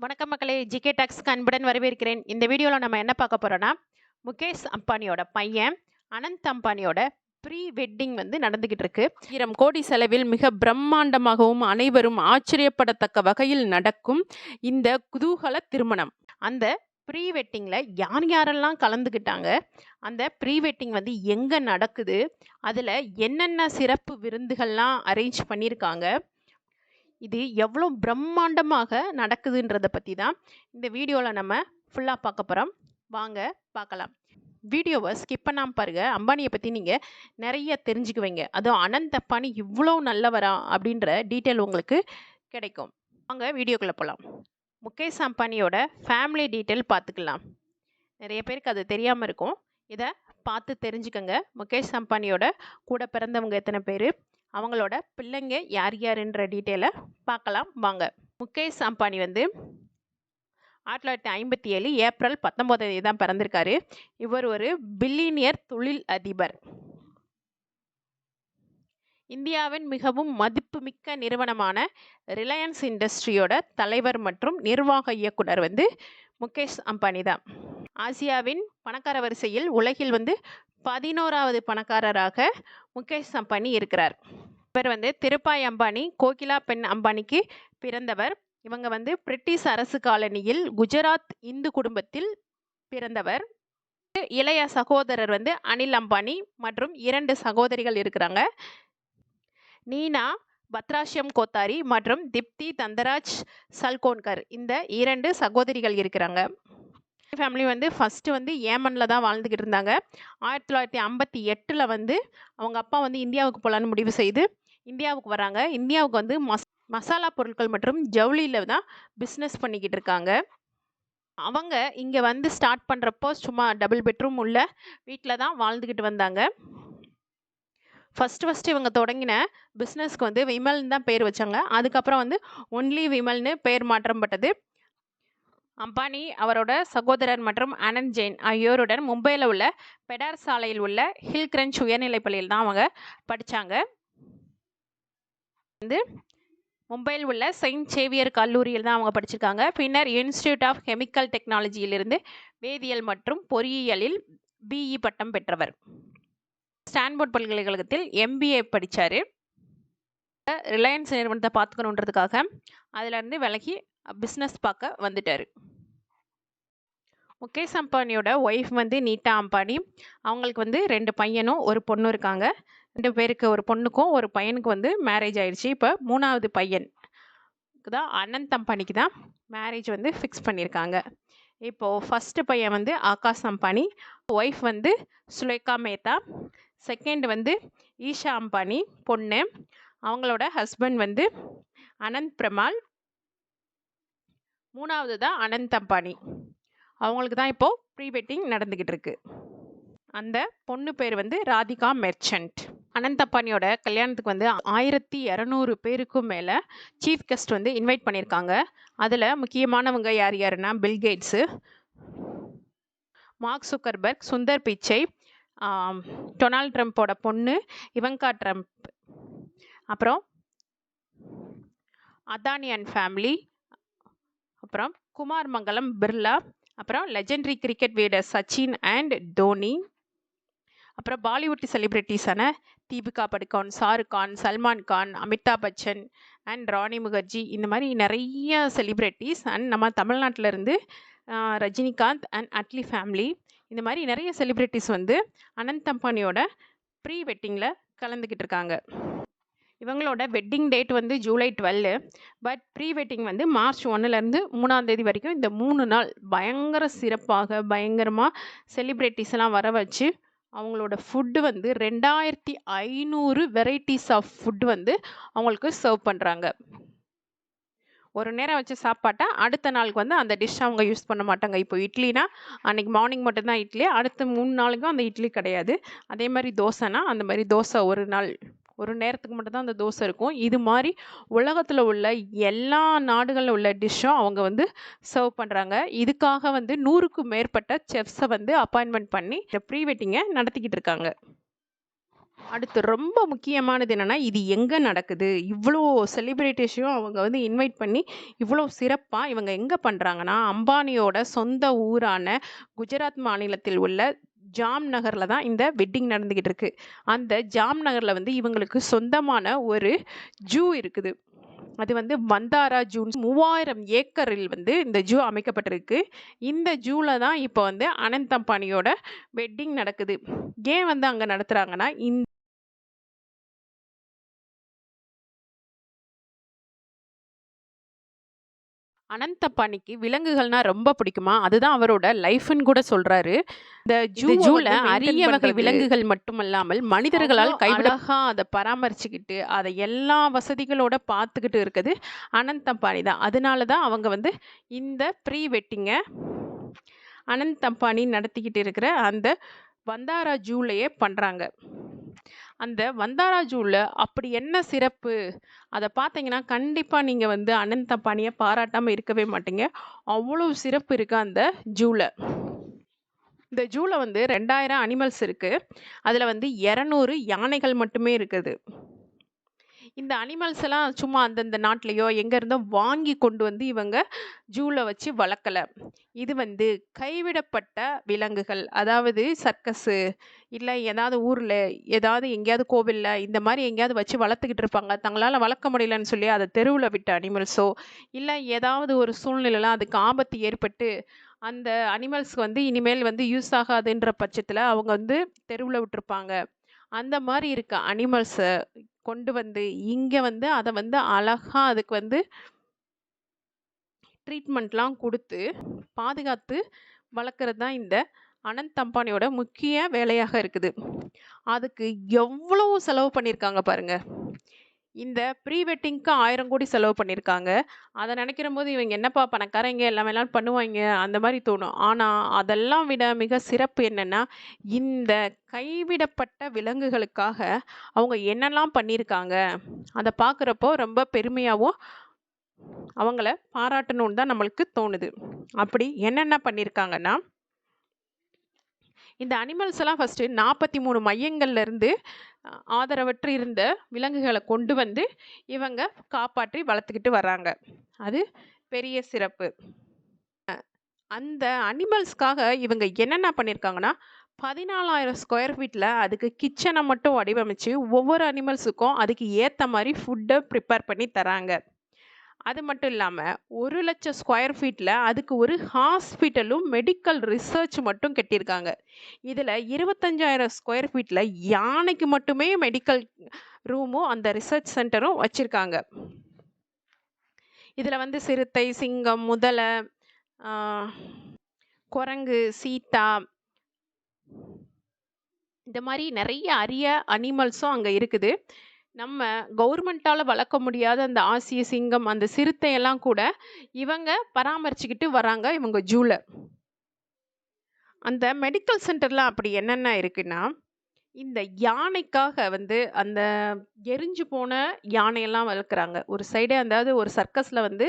வணக்கம் மக்களே, ஜிகே டாக்ஸ்க்கு அன்புடன் வரவேற்கிறேன். இந்த வீடியோவில் நம்ம என்ன பார்க்க போறோம்னா, முகேஷ் அம்பானியோட பையன் அனந்த் அம்பானியோட ப்ரீ வெட்டிங் நடந்துகிட்டு இருக்கு. 1000 கோடி செலவில் மிக பிரம்மாண்டமாகவும் அனைவரும் ஆச்சரியப்படத்தக்க வகையில் நடக்கும் இந்த குதூகல திருமணம். அந்த ப்ரீ வெட்டிங்ல யார் யாரெல்லாம் கலந்துக்கிட்டாங்க, அந்த ப்ரீ வெட்டிங் எங்க நடக்குது, அதுல என்னென்ன சிறப்பு விருந்துகள்லாம் அரேஞ்ச் பண்ணியிருக்காங்க, இது எவ்வளோ பிரம்மாண்டமாக நடக்குதுன்றதை பற்றி தான் இந்த வீடியோவில் நம்ம ஃபுல்லாக பார்க்க போகிறோம். வாங்க பார்க்கலாம். வீடியோவை ஸ்கிப் பண்ணாமல் பாருங்கள். அம்பானியை பற்றி நீங்கள் நிறைய தெரிஞ்சுக்குவீங்க. அதுவும் அனந்த் அம்பானி இவ்வளோ நல்லவரா அப்படின்ற டீட்டெயில் உங்களுக்கு கிடைக்கும். வாங்க வீடியோக்குள்ளே போகலாம். முகேஷ் அம்பானியோட ஃபேமிலி டீட்டெயில் பார்த்துக்கலாம். நிறைய பேருக்கு அது தெரியாமல் இருக்கும். இதை பார்த்து தெரிஞ்சுக்கோங்க. முகேஷ் அம்பானியோட கூட பிறந்தவங்க எத்தனை பேர், அவங்களோட பிள்ளைங்க யார் யாருன்ற டீட்டெயிலை பார்க்கலாம் வாங்க. முகேஷ் அம்பானி 1957 ஏப்ரல் 19 தான் பிறந்திருக்காரு. இவர் ஒரு பில்லியனியர் தொழில் அதிபர். இந்தியாவின் மிகவும் மதிப்புமிக்க நிறுவனமான ரிலையன்ஸ் இண்டஸ்ட்ரியோட தலைவர் மற்றும் நிர்வாக இயக்குனர் முகேஷ் அம்பானி தான். ஆசியாவின் பணக்கார வரிசையில் உலகில் 11வது பணக்காரராக முகேஷ் அம்பானி இருக்கிறார். இவர் திருப்பாய் அம்பானி கோகிலா பெண் அம்பானிக்கு பிறந்தவர். இவங்க பிரிட்டிஷ் அரசு காலனியில் குஜராத் இந்து குடும்பத்தில் பிறந்தவர். இளைய சகோதரர் அனில் அம்பானி மற்றும் 2 சகோதரிகள் இருக்கிறாங்க. நீனா பத்ராஷ்யம் கோத்தாரி மற்றும் திப்தி தந்தராஜ் சல்கோன்கர், இந்த 2 சகோதரிகள் இருக்கிறாங்க. ஃபேமிலி ஃபஸ்ட்டு ஏமனில் தான் வாழ்ந்துக்கிட்டு இருந்தாங்க. 1958 அவங்க அப்பா இந்தியாவுக்கு போகலான்னு முடிவு செய்து இந்தியாவுக்கு வராங்க. இந்தியாவுக்கு மசாலா பொருட்கள் மற்றும் ஜவுளியில் தான் பிஸ்னஸ் பண்ணிக்கிட்டு இருக்காங்க. அவங்க இங்கே ஸ்டார்ட் பண்ணுறப்போ சும்மா டபுள் பெட்ரூம் உள்ள வீட்டில் தான் வாழ்ந்துக்கிட்டு வந்தாங்க. ஃபஸ்ட்டு இவங்க தொடங்கின பிஸ்னஸ்க்கு விமல்னு தான் பேர் வச்சாங்க. அதுக்கப்புறம் ஒன்லி விமல்னு பேர் மாற்றப்பட்டது. அம்பானி அவரோட சகோதரர் மற்றும் ஆனந்த் ஜெயின் ஆகியோருடன் மும்பையில் உள்ள பெடார் சாலையில் உள்ள ஹில் கிரன்ச் உயர்நிலைப்பள்ளியில் தான் அவங்க படித்தாங்க. மும்பையில் உள்ள செயின்ட் சேவியர் கல்லூரியில் தான் அவங்க படிச்சிருக்காங்க. பின்னர் இன்ஸ்டிடியூட் ஆஃப் கெமிக்கல் டெக்னாலஜியிலிருந்து வேதியியல் மற்றும் பொறியியலில் பிஇ பட்டம் பெற்றவர். ஸ்டான்போர்ட் பல்கலைக்கழகத்தில் எம்பிஏ படித்தார். ரிலையன்ஸ் நிறுவனத்தை பார்த்துக்கணுன்றதுக்காக அதிலிருந்து விலகி பிஸ்னஸ் பார்க்க வந்துட்டார். முகேஷ் அம்பானியோட ஒய்ஃப் நீட்டா அம்பானி. அவங்களுக்கு 2 பையனும் ஒரு பொண்ணும் இருக்காங்க. 2 பேருக்கு, ஒரு பொண்ணுக்கும் ஒரு பையனுக்கு மேரேஜ் ஆயிடுச்சு. இப்போ 3வது பையனுக்கு தான் அனந்த் அம்பானிக்கு தான் மேரேஜ் ஃபிக்ஸ் பண்ணியிருக்காங்க. இப்போது ஃபஸ்ட்டு பையன் ஆகாஷ் அம்பானி, ஒய்ஃப் சுலேகா மேத்தா. செகண்ட் ஈஷா அம்பானி பொண்ணு. அவங்களோட ஹஸ்பண்ட் அனந்த் பிரமால். 3வது தான் அனந்த் அம்பானி. அவங்களுக்கு தான் இப்போது ப்ரீ வெட்டிங் நடந்துக்கிட்டு இருக்கு. அந்த பொண்ணு பேர் ராதிகா மெர்ச்சன்ட். அனந்த் அம்பானியோட கல்யாணத்துக்கு 1200 பேருக்கும் மேலே சீஃப் கெஸ்ட் இன்வைட் பண்ணியிருக்காங்க. அதில் முக்கியமானவங்க யார் யாருன்னா, Bill Gates, mark Zuckerberg, Sundar Pichai, Donald ட்ரம்ப்போட பொண்ணு இவங்கா ட்ரம்ப், அப்புறம் அதானி அண்ட் ஃபேமிலி, அப்புறம் குமார் மங்கலம் பிர்லா, அப்புறம் லெஜெண்டரி கிரிக்கெட் வீரர் சச்சின் அண்ட் தோனி, அப்புறம் பாலிவுட் செலிப்ரிட்டிஸான தீபிகா படுகோன், ஷாருக் கான், சல்மான் கான், அமிதாப் பச்சன் அண்ட் ராணி முகர்ஜி, இந்த மாதிரி நிறைய செலிப்ரிட்டிஸ். அண்ட் நம்ம தமிழ்நாட்டிலேருந்து ரஜினிகாந்த் அண்ட் அட்லி ஃபேமிலி, இந்த மாதிரி நிறைய செலிப்ரிட்டிஸ் அனந்த் அம்பானியோட ப்ரீ வெட்டிங்கில் கலந்துக்கிட்டு இருக்காங்க. இவங்களோட wedding date July 12. But pre wedding March 1லேருந்து 3ஆம் தேதி வரைக்கும் இந்த 3 நாள் பயங்கர சிறப்பாக பயங்கரமாக செலிப்ரிட்டிஸ் எல்லாம் வர வச்சு அவங்களோட ஃபுட்டு 2500 வெரைட்டிஸ் ஆஃப் ஃபுட் அவங்களுக்கு சர்வ் பண்ணுறாங்க. ஒரு நேரம் வச்சு சாப்பாட்டா அடுத்த நாளுக்கு அந்த டிஷ் அவங்க யூஸ் பண்ண மாட்டாங்க. இப்போ இட்லினா அன்றைக்கி மார்னிங் மட்டும்தான் இட்லி, அடுத்த 3 நாளுக்கும் அந்த இட்லி கிடையாது. அதே மாதிரி தோசைனா அந்த மாதிரி தோசை ஒரு நேரத்துக்கு மட்டும்தான் அந்த தோசை இருக்கும். இது மாதிரி உலகத்தில் உள்ள எல்லா நாடுகளில் உள்ள டிஷ்ஷும் அவங்க சர்வ் பண்ணுறாங்க. இதுக்காக 100க்கும் மேற்பட்ட செஃப்ஸை அப்பாயின்மெண்ட் பண்ணி இந்த ப்ரீ வெட்டிங்கை நடத்திக்கிட்டு இருக்காங்க. அடுத்து ரொம்ப முக்கியமானது என்னன்னா, இது எங்க நடக்குது? இவ்ளோ செலிபிரிட்டீஸையும் அவங்க வந்து இன்வைட் பண்ணி, இவ்ளோ சிறப்பா இவங்க எங்க பண்றாங்கன்னா, அம்பானியோட சொந்த ஊரான குஜராத் மாநிலத்தில் உள்ள ஜாம்நகர்ல தான் இந்த வெட்டிங் நடந்துகிட்டு இருக்கு. அந்த ஜாம்நகர்ல வந்து இவங்களுக்கு சொந்தமான ஒரு ஜூ இருக்குது. அது வந்து வந்தாரா ஜூன்னு 3000 ஏக்கரில் வந்து இந்த ஜூ அமைக்கப்பட்டிருக்கு. இந்த ஜூல தான் இப்போ வந்து அனந்த் அம்பானியோட வெட்டிங் நடக்குது. ஏன் வந்து அங்க நடத்துறாங்கன்னா, அனந்த் அம்பானிக்கு விலங்குகள்னா ரொம்ப பிடிக்குமா? அதுதான் அவரோட லைஃப்ன்னு கூட சொல்றாரு. இந்த ஜூல அரிய வகை விலங்குகள் மட்டுமல்லாமல் மனிதர்களால் அழகா அத பராமரிச்சுக்கிட்டு, அத எல்லா வசதிகளோட பார்த்துக்கிட்டு இருக்குது அனந்த் அம்பானி தான். அதனால தான் அவங்க வந்து இந்த ப்ரீ வெட்டிங்க அனந்த் அம்பானி நடத்திக்கிட்டு இருக்கிற அந்த வந்தாரா ஜூலயே பண்றாங்க. அந்த வந்தாரா ஜூல அப்படி என்ன சிறப்பு? அத பார்த்தீங்கன்னா, கண்டிப்பா நீங்க வந்து அனந்த் அம்பானிய பாராட்டாம இருக்கவே மாட்டீங்க. அவ்வளோ சிறப்பு இருக்கு அந்த ஜூல. இந்த ஜூல வந்து 2000 அனிமல்ஸ் இருக்கு. அதுல வந்து 200 யானைகள் மட்டுமே இருக்குது. இந்த அனிமல்ஸ் எல்லாம் சும்மா அந்தந்த நாட்டிலயோ எங்க இருந்தோ வாங்கி கொண்டு வந்து இவங்க ஜூல வச்சு வளர்க்கல. இது வந்து கைவிடப்பட்ட விலங்குகள். அதாவது சர்க்கஸு, இல்ல ஏதாவது ஊர்ல, ஏதாவது எங்கேயாவது கோவில்ல இந்த மாரி எங்கேயாவது வச்சு வளர்த்துக்கிட்டு இருப்பாங்க. தங்களால வளர்க்க முடியலன்னு சொல்லி அத தெருவுல விட்ட அனிமல்ஸோ, இல்ல ஏதாவது ஒரு சூழ்நிலையில அதுக்கு ஆபத்து ஏற்பட்டு, அந்த அனிமல்ஸ்க்கு வந்து இனிமேல் வந்து யூஸ் ஆகாதுன்ற பட்சத்துல அவங்க வந்து தெருவுல விட்டுருப்பாங்க. அந்த மாரி இருக்க அனிமல்ஸ கொண்டு வந்து, இங்க வந்து அத வந்து அழகா அதுக்கு வந்து ட்ரீட்மெண்ட்லாம் குடுத்து, பாதுகாத்து வளர்க்கறது தான் இந்த அனந்த் அம்பானியோட முக்கிய வேலையாக இருக்குது. அதுக்கு எவ்வளவு செலவு பண்ணியிருக்காங்க பாருங்க. இந்த ப்ரீ வெட்டிங்க்கு 1000 கோடி செலவு பண்ணியிருக்காங்க. அத நெனைக்கிறம்போது இவங்க என்னப்பா பணக்காரங்க எல்லாமேலாம் பண்ணுவாய்ங்க, அந்த மாரி தோணும். ஆனா, அதெல்லாம் விட மிக சிறப்பு என்னன்னா, இந்த கைவிடப்பட்ட விலங்குகளுக்காக அவங்க என்னலாம் பண்ணியிருக்காங்க, அத பார்க்குறப்போ ரொம்ப பெருமையாவும், அவங்கள பாராட்டணும்னு தான் நம்மளுக்கு தோணுது. அப்படி என்னென்ன பண்ணியிருக்காங்கன்னா, இந்த அனிமல்ஸ் எல்லாம் ஃபர்ஸ்ட்டு 43 மையங்கள்ல இருந்து ஆதரவற்று இருந்த விலங்குகள கொண்டு வந்து இவங்க காப்பாற்றி வளர்த்துக்கிட்டு வர்றாங்க. அது பெரிய சிறப்பு. அந்த அனிமல்ஸ்க்காக இவங்க என்னென்ன பண்ணியிருக்காங்கன்னா, 14,000 ஸ்கொயர் ஃபீட்ல அதுக்கு கிச்சன மட்டும் வடிவமைச்சு, ஒவ்வொரு அனிமல்ஸுக்கும் அதுக்கு ஏத்த மாரி ஃபுட்ட ப்ரிப்பேர் பண்ணி தராங்க. அது மட்டும் இல்லாம, 1,00,000 ஸ்கொயர் ஃபீட்ல அதுக்கு ஒரு ஹாஸ்பிட்டலும், மெடிக்கல் ரிசர்ச் மட்டும் கட்டியிருக்காங்க. இதுல 25,000 ஸ்கொயர் ஃபீட்ல யானைக்கு மட்டுமே மெடிக்கல் ரூமும், அந்த ரிசர்ச் சென்டரும் வச்சிருக்காங்க. இதுல வந்து சிறுத்தை, சிங்கம், முதலை, ஆ குரங்கு, சீத்தா இந்த மாரி நெறைய அரிய அனிமல்ஸும் அங்க இருக்குது. நம்ம கவர்மெண்ட்டால வளர்க்க முடியாத அந்த ஆசிய சிங்கம், அந்த சிறுத்தையெல்லாம் கூட இவங்க பராமரிச்சுக்கிட்டு வராங்க, இவங்க ஜூல. அந்த மெடிக்கல் சென்டர்ல அப்படி என்னென்ன இருக்குன்னா, இந்த யானைக்காக வந்து அந்த எரிஞ்சு போன யானையெல்லாம் வளர்க்குறாங்க. ஒரு சைடே அதாவது ஒரு சர்க்கஸ்ல வந்து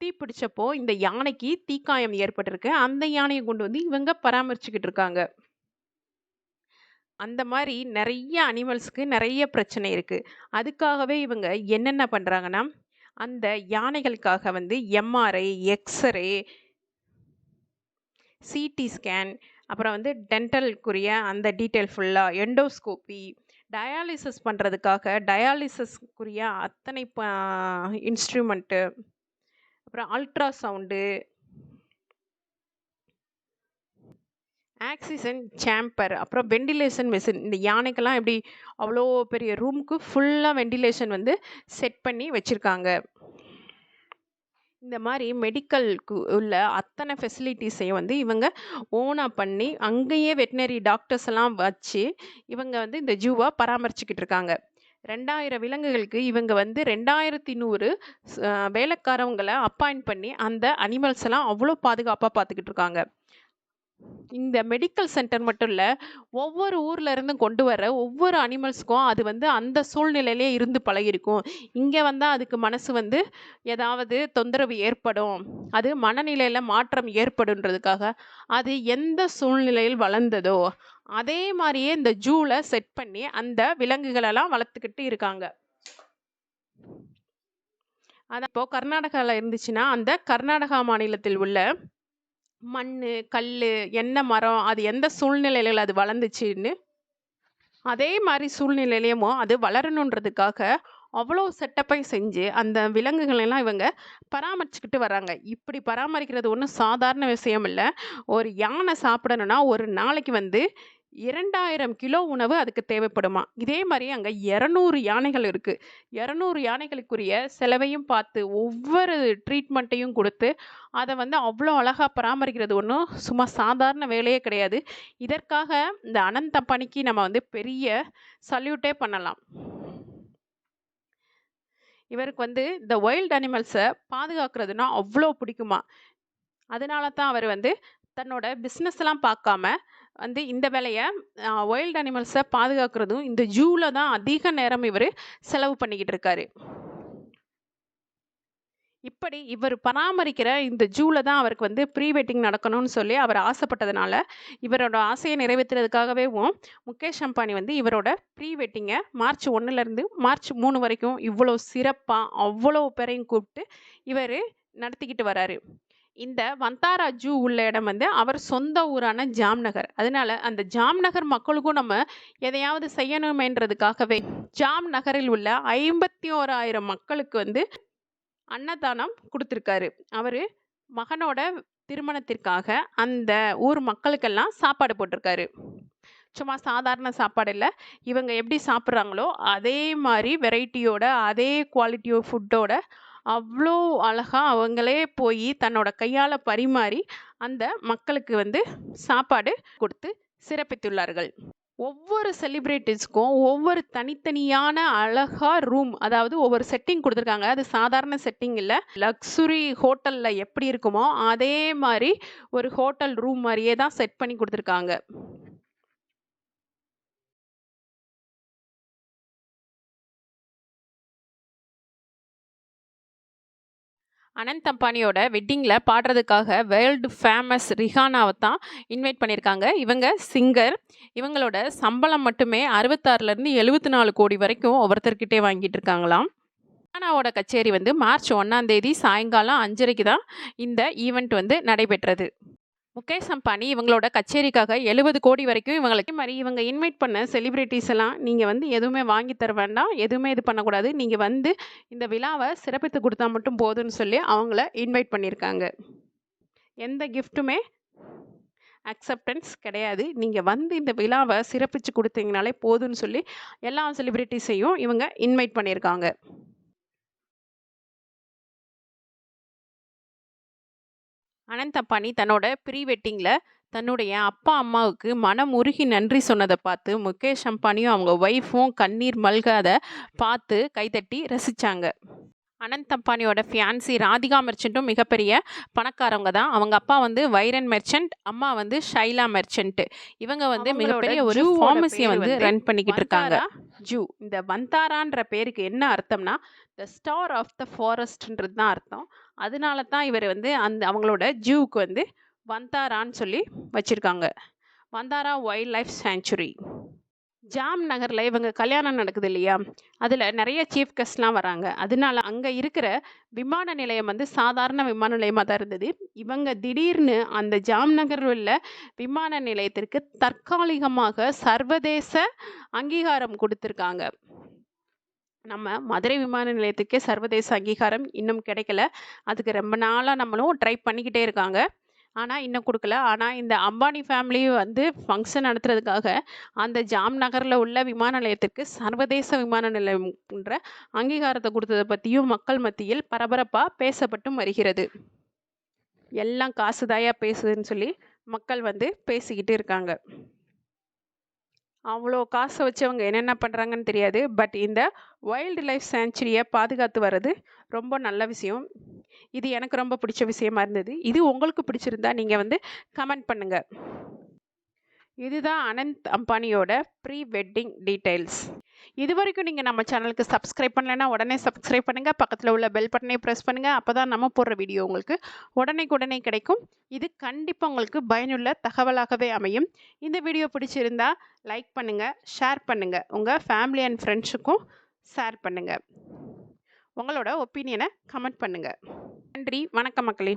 தீப்பிடிச்சப்போ, இந்த யானைக்கு தீக்காயம் ஏற்பட்டிருக்கு. அந்த யானைய கொண்டு வந்து இவங்க பராமரிச்சுக்கிட்டு இருக்காங்க. அந்த மாரி நெறைய அனிமல்ஸ்க்கு நெறைய பிரச்சனை இருக்கு. அதுக்காகவே இவங்க என்னென்ன பண்றாங்கன்னா, அந்த யானைகளுக்காக வந்து எம்ஆர்ஐ, எக்ஸ்ரே, சிடி ஸ்கேன், அப்புறம் வந்து டென்டலுக்குரிய அந்த டீட்டெயில் ஃபுல்லா, எண்டோஸ்கோபி, டயாலிசிஸ் பண்றதுக்காக டயாலிசிஸ்க்குரிய அத்தனை இன்ஸ்ட்ருமென்ட்டு, அப்புறம் அல்ட்ராசவுண்டு, ஆக்சிஜன் சேம்பர், அப்புறம் வென்டிலேஷன் மெஷின். இந்த யானைக்கெல்லாம் எப்படி அவ்வளோ பெரிய ரூமுக்கு ஃபுல்லா வென்டிலேஷன் வந்து செட் பண்ணி வச்சிருக்காங்க. இந்த மாரி மெடிக்கல்க்கு உள்ள அத்தனை ஃபெசிலிட்டீஸையும் வந்து இவங்க ஓனா பண்ணி, அங்கேயே வெட்னரி டாக்டர்ஸ் எல்லாம் வச்சு, இவங்க வந்து இந்த ஜூவ பராமரிச்சுக்கிட்டு இருக்காங்க. 2000 விலங்குகளுக்கு இவங்க வந்து 2100 வேலைக்காரவங்கள அப்பாயிண்ட் பண்ணி, அந்த அனிமல்ஸ் எல்லாம் அவ்வளோ பாதுகாப்பா பார்த்துக்கிட்டு இருக்காங்க. இந்த மெடிக்கல் சென்டர் மட்டும் இல்ல, ஒவ்வொரு ஊர்ல இருந்தும் கொண்டு வர ஒவ்வொரு அனிமல்ஸ்க்கும் அது வந்து அந்த சூழ்நிலையிலே இருந்து பழகியிருக்கும். இங்க வந்தா அதுக்கு மனசு வந்து ஏதாவது தொந்தரவு ஏற்படும். அது மனநிலையில மாற்றம் ஏற்படுன்றதுக்காக, அது எந்த சூழ்நிலையில் வளர்ந்ததோ, அதே மாரியே இந்த ஜூல செட் பண்ணி அந்த விலங்குகளெல்லாம் வளர்த்துக்கிட்டு இருக்காங்க. அதான் இப்போ கர்நாடகால இருந்துச்சுன்னா, அந்த கர்நாடகா மாநிலத்தில் உள்ள மண்ணு, கல்லு, என்ன மரம், அது எந்த சூழ்நிலையில அது வளர்ந்துச்சுன்னு, அதே மாரி சூழ்நிலையிலயும் அது வளரணுன்றதுக்காக, அவ்வளோ செட்டப்பையும் செஞ்சு, அந்த விலங்குகள எல்லாம் இவங்க பராமரிச்சுக்கிட்டு வராங்க. இப்படி பராமரிக்கிறது ஒண்ணும் சாதாரண விஷயம் இல்ல. ஒரு யானை சாப்பிடணும்னா, ஒரு நாளைக்கு வந்து 2000 கிலோ உணவு அதுக்கு தேவைப்படுமாம். இதே மாரி அங்க 200 யானைகள் இருக்கு. 200 யானைகளுக்குரிய செலவையும் பார்த்து, ஒவ்வொரு ட்ரீட்மெண்ட்டையும் குடுத்து, அத வந்து அவ்ளோ அழகா பராமரிக்கிறது ஒண்ணும் சும்மா சாதாரண வேலையே கிடையாது. இதற்காக இந்த அனந்த் அம்பானிக்கு நம்ம வந்து பெரிய சல்யூட்டே பண்ணலாம். இவருக்கு வந்து இந்த வைல்ட் அனிமல்ஸ பாதுகாக்கிறதுன்னா அவ்ளோ பிடிக்குமாம். அதனால தான் அவரு வந்து தன்னோட பிசினஸ்லாம் பார்க்காம வந்து இந்த வேலைய வைல்ட் அனிமல்ஸ பாதுகாக்கிறதும், இந்த ஜூல தான் அதிக நேரம் இவரு செலவு பண்ணிக்கிட்டு இருக்காரு. இப்படி இவர் பராமரிக்கிற இந்த ஜூல தான் அவருக்கு வந்து ப்ரீ வெட்டிங் நடக்கணும்னு சொல்லி அவர் ஆசைப்பட்டதுனால, இவரோட ஆசைய நிறைவேத்துறதுக்காகவேவும் முகேஷ் அம்பானி வந்து இவரோட ப்ரீ வெட்டிங்க மார்ச் 1லேருந்து மார்ச் 3 வரைக்கும் இவ்வளோ சிறப்பா, அவ்வளோ பேரையும் கூப்பிட்டு இவரு நடத்திக்கிட்டு வராரு. இந்த வந்தாரா ஜூ உள்ள இடம் வந்து அவர் சொந்த ஊரான ஜாம்நகர். அதனால அந்த ஜாம்நகர் மக்களுக்கும் நம்ம எதையாவது செய்யணுமேன்றதுக்காகவே, ஜாம் நகரில் உள்ள 51,000 மக்களுக்கு வந்து அன்னதானம் குடுத்திருக்காரு. அவரு மகனோட திருமணத்திற்காக அந்த ஊர் மக்களுக்கெல்லாம் சாப்பாடு போட்டிருக்காரு. சும்மா சாதாரண சாப்பாடு இல்ல. இவங்க எப்படி சாப்பிடுறாங்களோ, அதே மாரி வெரைட்டியோட, அதே குவாலிட்டி ஃபுட்டோட அவ்ளோ அழகா அவங்களே போயி தன்னோட கையால பரிமாறி, அந்த மக்களுக்கு வந்து சாப்பாடு கொடுத்து சிறப்பித்துள்ளார்கள். ஒவ்வொரு செலிபிரிட்டீஸ்க்கும் ஒவ்வொரு தனித்தனியான அழகா ரூம், அதாவது ஒவ்வொரு செட்டிங் குடுத்துருக்காங்க. அது சாதாரண செட்டிங் இல்ல. லக்ஸுரி ஹோட்டல்ல எப்படி இருக்குமோ, அதே மாரி ஒரு ஹோட்டல் ரூம் மாரியே தான் செட் பண்ணி குடுத்துருக்காங்க. அனந்த் அம்பானியோட வெட்டிங்ல பாடுறதுக்காக வேர்ல்டு ஃபேமஸ் ரிஹானாவ தான் இன்வைட் பண்ணியிருக்காங்க. இவங்க சிங்கர். இவங்களோட சம்பளம் மட்டுமே 66லருந்து 74 கோடி வரைக்கும் ஒவ்வொருத்தர்கிட்டே வாங்கிட்டு இருக்காங்களாம். ரிஹானாவோட கச்சேரி வந்து மார்ச் 1ஆம் தேதி சாயங்காலம் 5:30க்கு தான் இந்த ஈவெண்ட் வந்து நடைபெற்றது. முகேஷ் அம்பானி இவங்களோட கச்சேரிக்காக 70 கோடி வரைக்கும் இவங்களுக்கு மாரி இவங்க இன்வைட் பண்ண செலிபிரிட்டீஸ் எல்லாம், நீங்க வந்து எதுவுமே வாங்கி தர வேண்டாம், எதுவுமே இது பண்ணக்கூடாது. நீங்க வந்து இந்த விழாவ சிறப்பித்து குடுத்தா மட்டும் போதும்ன்னு சொல்லி அவங்கள இன்வைட் பண்ணியிருக்காங்க. எந்த கிஃப்ட்டுமே அக்செப்டன்ஸ் கிடையாது. நீங்க வந்து இந்த விழாவ சிறப்பிச்சு குடுத்தீங்கனாலே போதும்ன்னு சொல்லி எல்லா செலிபிரிட்டீஸையும் இவங்க இன்வைட் பண்ணியிருக்காங்க. அனந்த் அம்பானி தன்னோட ப்ரீ வெட்டிங்ல தன்னுடைய அப்பா, அம்மாவுக்கு மனம் உருகி நன்றி சொன்னத பார்த்து, முகேஷ் அம்பானியும் அவங்க ஒய்ஃபும் கண்ணீர் மல்க அத பார்த்து கைதட்டி ரசிச்சாங்க. அனந்த் அம்பானியோட ஃபியான்சி ராதிகா மெர்ச்சன்ட்டும் மிகப்பெரிய பணக்காரவங்க தான். அவங்க அப்பா வந்து வைரன் மெர்ச்சன்ட், அம்மா வந்து ஷைலா மெர்ச்சன்ட். இவங்க வந்து அவங்களோட மிகப்பெரிய ஒரு ஜூவோட ஃபார்மசிய பேரு வந்து வந்து ரன் பண்ணிக்கிட்டு இருக்காங்க. வந்தாரா ஜூ. இந்த வந்தாரான்ற பேருக்கு என்ன அர்த்தம்னா, த ஸ்டார் ஆஃப் த ஃபாரஸ்ட்ன்றது தான் அர்த்தம். அதனால தான் இவரு வந்து அந்த அவங்களோட ஜூவுக்கு வந்து வந்தாரான்னு சொல்லி வச்சிருக்காங்க. வந்தாரா வைல்ட் லைஃப் சாங்சுரி. ஜாம் நகர்ல இவங்க கல்யாணம் நடக்குது இல்லையா? அதுல நெறைய சீஃப் கெஸ்ட்லாம் வராங்க. அதனால அங்க இருக்கிற விமான நிலையம் வந்து சாதாரண விமான நிலையமா தான் இருந்தது. இவங்க திடீர்னு அந்த ஜாம் நகர் உள்ள விமான நிலையத்திற்கு தற்காலிகமாக சர்வதேச அங்கீகாரம் குடுத்திருக்காங்க. நம்ம மதுரை விமான நிலையத்துக்கே சர்வதேச அங்கீகாரம் இன்னும் கிடைக்கல. அதுக்கு ரொம்ப நாளா நம்மளும் ட்ரை பண்ணிக்கிட்டே இருக்காங்க. ஆனா, இன்னும் குடுக்கல. ஆனா, இந்த அம்பானி ஃபேமிலி வந்து ஃபங்ஷன் நடத்துறதுக்காக அந்த ஜாம் நகர்ல உள்ள விமான நிலையத்திற்கு சர்வதேச விமான நிலையம்ன்ற அங்கீகாரத்த குடுத்தத பத்தியும் மக்கள் மத்தியில் பரபரப்பா பேசப்பட்டும் வருகிறது. எல்லாம் காசு தாயா பேசுதுன்னு சொல்லி மக்கள் வந்து பேசிக்கிட்டு இருக்காங்க. அவ்வளோ காசை வச்சு அவங்க என்னென்ன பண்ணுறாங்கன்னு தெரியாது. பட் இந்த வைல்டு லைஃப் சேங்சுரியை பாதுகாத்து வர்றது ரொம்ப நல்ல விஷயம். இது எனக்கு ரொம்ப பிடிச்ச விஷயமா இருந்தது. இது உங்களுக்கு பிடிச்சிருந்தா நீங்கள் வந்து கமெண்ட் பண்ணுங்கள். இதுதான் அனந்த் அம்பானியோட ப்ரீ வெட்டிங் டீட்டெயில்ஸ். இது வரைக்கும் நீங்கள் நம்ம சேனலுக்கு சப்ஸ்கிரைப் பண்ணலைன்னா உடனே சப்ஸ்கிரைப் பண்ணுங்கள். பக்கத்தில் உள்ள பெல் பட்டனை ப்ரெஸ் பண்ணுங்கள். அப்போ தான் நம்ம போடுற வீடியோ உங்களுக்கு உடனே கிடைக்கும். இது கண்டிப்பாக உங்களுக்கு பயனுள்ள தகவலாகவே அமையும். இந்த வீடியோ பிடிச்சிருந்தா லைக் பண்ணுங்கள், ஷேர் பண்ணுங்கள், உங்கள் ஃபேமிலி அண்ட் ஃப்ரெண்ட்ஸுக்கும் ஷேர் பண்ணுங்கள். உங்களோட ஒப்பீனியனை கமெண்ட் பண்ணுங்கள். நன்றி, வணக்கம் மக்களே.